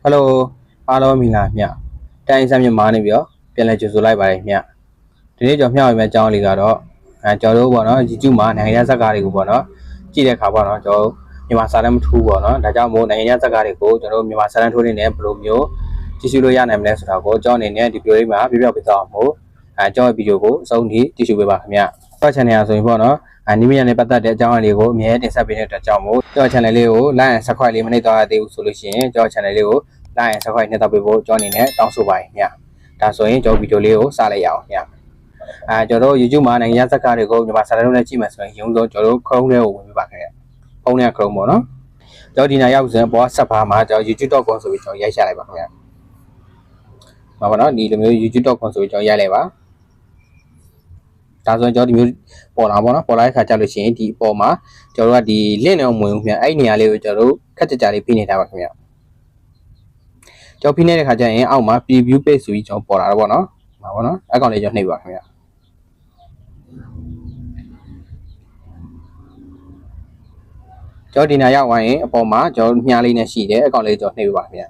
Hello အားလုံးမင်္ဂလာမြတိုင်းစမ်းမြန်မာနေပြီးတော့ပြန်လည်ကြိုဆိုလိုက်ပါတယ်မြဒီနေ့ကျွန်တော်မျှဝေမယ့်အကြောင်းလေးကတော့ကျွန်တော်တို့ပေါ့နော် YouTube မှာနိုင်ငံခြားဇာတ်ကားတွေကိုပေါ့နော်ကြည့်တဲ့အခါပေါ့နော်ကျွန်တော်မြန်မာစာတမ်းမထူးပေါ့နော်ဒါကြောင့်မို့နိုင်ငံခြားဇာတ်ကားတွေကိုကျွန်တော်တို့မြန်မာစာတမ်းထိုးနေတယ်ဘယ်လိုမျိုးကြည့်ရှုလို့ရနိုင်မလဲဆိုတာကိုကျွန်တော်အနေနဲ့ဒီဗီဒီယိုလေးမှာပြပြပေးသွားအောင်မို့ကျွန်တော်ဗီဒီယိုကိုအဆုံးထိကြည့်ရှုပေးပါခင်ဗျကျွန်တော် channel ဆိုရင်ပေါ့နော်နိမရနဲ့ပတ်သက်တဲ့အကြောင်းအရာတွေကိုအမြဲတင်ဆက်ပေးနေတဲ့အတွက်ကြောင့်မို့ကျွန်တော် channel လေးကို like and subscribe လေးမနှိပ်သွားရသေးဘူးဆိုလို့ရှိရင်ကျွန်တော် channel လေးကိုlike and subscribe နဲ့တော့ပေးဖို့ကျွန်တော်အနေနဲ့တောင်းဆိုပါတယ်ညဒါဆိုရင်ကျွန်တော်ဗီဒီယိုလေးကိုစလိုက်ရအောင်ညကျွန်တော်တို့ YouTube မှာနိုင်ငံခြားဇာတ်ကားတွေကိုမြန်မာစာတမ်းနဲ့ကြည့်မယ်ဆိုရင်ရုံးဆုံးကျွန်တော်တို့ Chrome ထဲကိုဝင်ပြပါခင်ဗျဖုန်းထဲက Chrome ပေါ့နော်ကျွန်တော်ဒီနေ့ရောက်စဉ်ပေါ်ဆက်ပါမှာကျွန်တော် youtube.com ဆိုပြီးကျွန်တော်ရိုက်ချလိုက်ပါခင်ဗျပါပါနော်ဒီလိုမျိုး youtube.com ဆိုပြီးကျွန်တော်ရိုက်လိုက်ပါဒါဆိုရင်ကျွန်တော်ဒီမျိုးပေါ်လာပေါ့နော်ပေါ်လာတဲ့ခါကျလို့ရှိရင်ဒီအပေါ်မှာကျွန်တော်တို့ကဒီ link နဲ့ဝင်ဦးခင်ဗျအဲ့နေရာလေးကိုကျွန်တော်တို့ခက်ကြကြလေးဖိနေတာပါခင်ဗျကျွန်တော်ဖိနေတဲ့ခါကျရင်အောက်မှာ preview page ဆိုပြီးကျွန်တော်ပေါ်လာတော့ပေါ့နော်ပါပေါ့နော်အကောင့်လေးကျွန်တော်နှိပ်ပါခင်ဗျကျွန်တော်ဒီနာရောက်သွားရင်အပေါ်မှာကျွန်တော်မြားလေးနဲ့ရှိတယ်အကောင့်လေးကျွန်တော်နှိပ်ပါခင်ဗျ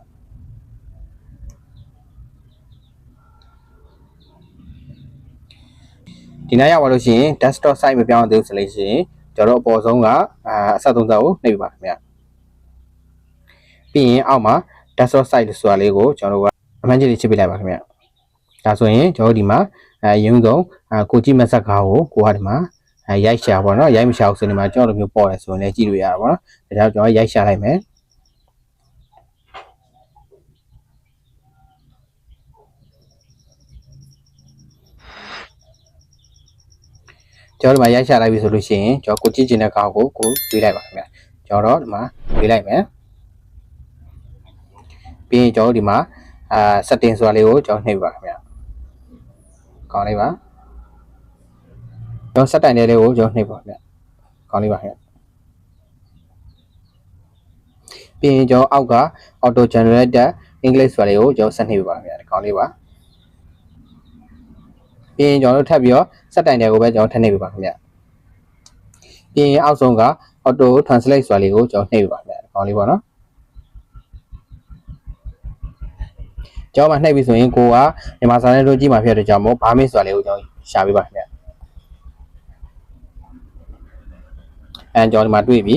ဒီနားရောက်သွားလို့ရှိရင် desktop site မပြောင်းသေးဘူးဆိုလို့ရှိရင်ကျွန်တော်တို့အပေါ်ဆုံးကအဆက်သုံးစားကိုနှိပ်ပါခင်ဗျပြီးရင်အောက်မှာ desktop site ဆိုတာလေးကိုကျွန်တော်တို့ကအမှန်ကြီးလေးချစ်ပေးလိုက်ပါခင်ဗျဒါဆိုရင်ကျွန်တော်ဒီမှာရုံးဆုံးကိုကြည့်မဆက်ကားကိုကိုကဒီမှာရိုက်ရှာပေါ့နော်ရိုက်မရှာဘူးဆိုနေမှာကျွန်တော်တို့မျိုးပေါ်တယ်ဆိုရင်လည်းကြည့်လို့ရတာပေါ့နော်ဒါကြောင့်ကျွန်တော်ရိုက်ရှာလိုက်မယ်ကျွန်တော်ဒီမှာရိုက်ရှာလိုက်ပြီဆိုလို့ရှိရင်ကျွန်တော်ကိုကြည့်ချင်တဲ့ကားကိုရွေးလိုက်ပါခင်ဗျကျွန်တော်ဒီမှာရွေးလိုက်မယ်ပြီးရင်ကျွန်တော်ဒီမှာsetting ဆိုတာလေးကိုကျွန်တော်နှိပ်ပါခင်ဗျကောင်းလေးပါကျွန်တော် setting လေးကိုကျွန်တော်နှိပ်ပါခင်ဗျကောင်းလေးပါခင်ဗျပြီးရင်ကျွန်တော်အောက်က auto generated english ဆိုတာလေးကိုကျွန်တော်ဆက်နှိပ်ပါခင်ဗျကောင်းလေးပါပြီးရင်ကျွန်တော်တို့ထပ်ပြီးတော့ setting တွေကိုပဲကျွန်တော်ထပ်နှိပ်ပါခင်ဗျပြီးရင်အောက်ဆုံးက auto translate ဆိုတာလေးကိုကျွန်တော်နှိပ်ပါခင်ဗျကောင်းလေးပါနော်ကျွန်တော်မှနှိပ်ပြီဆိုရင်ကိုကမြန်မာစာနဲ့တို့ကြည့်မှာဖြစ်တဲ့ကြောင့်မို့ဘာမင်းဆိုတာလေးကိုကျွန်တော်ရှာပေးပါခင်ဗျကျွန်တော်ဒီမှာတွေ့ပြီ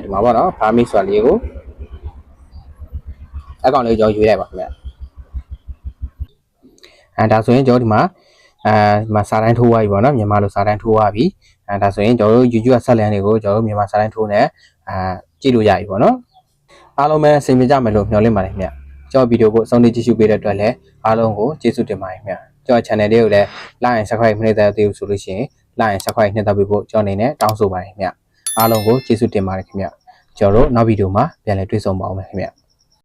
ဒီမှာပေါ့နော်ဘာမင်းဆိုတာလေးကိုအကောင့်လေးကိုကျွန်တော်ရွေးလိုက်ပါခင်ဗျဒါဆိုရင်ကျွန်တော်ဒီမှာဒီမှာစာတန်းထိုးသွားပြီပေါ့နော်မြန်မာလိုစာတန်းထိုးသွားပြီဒါဆိုရင်ကျွန်တော်တို့ YouTube ဆက်လန်တွေကိုကျွန်တော်တို့မြန်မာစာတန်းထိုးနဲ့ကြည့်လို့ရပြီပေါ့နော်အားလုံးပဲအဆင်ပြေကြမယ်လို့မျှော်လင့်ပါတယ်ခင်ဗျကျွန်တော်ဗီဒီယိုကိုအဆုံးထိကြည့်ရှုပေးတဲ့အတွက်လည်းအားလုံးကိုကျေးဇူးတင်ပါတယ်ခင်ဗျကျွန်တော် channel လေးကိုလည်း like and subscribe မနှိပ်သေးဘူးဆိုလို့ရှိရင် like and subscribe နှိပ်ပေးဖို့ကျွန်တော်အနေနဲ့တောင်းဆိုပါတယ်ခင်ဗျအားလုံးကိုကျေးဇူးတင်ပါတယ်ခင်ဗျကျွန်တော်တို့နောက်ဗီဒီယိုမှာပြန်လည်တွေ့ဆုံပါအောင်မယ်ခင်ဗျ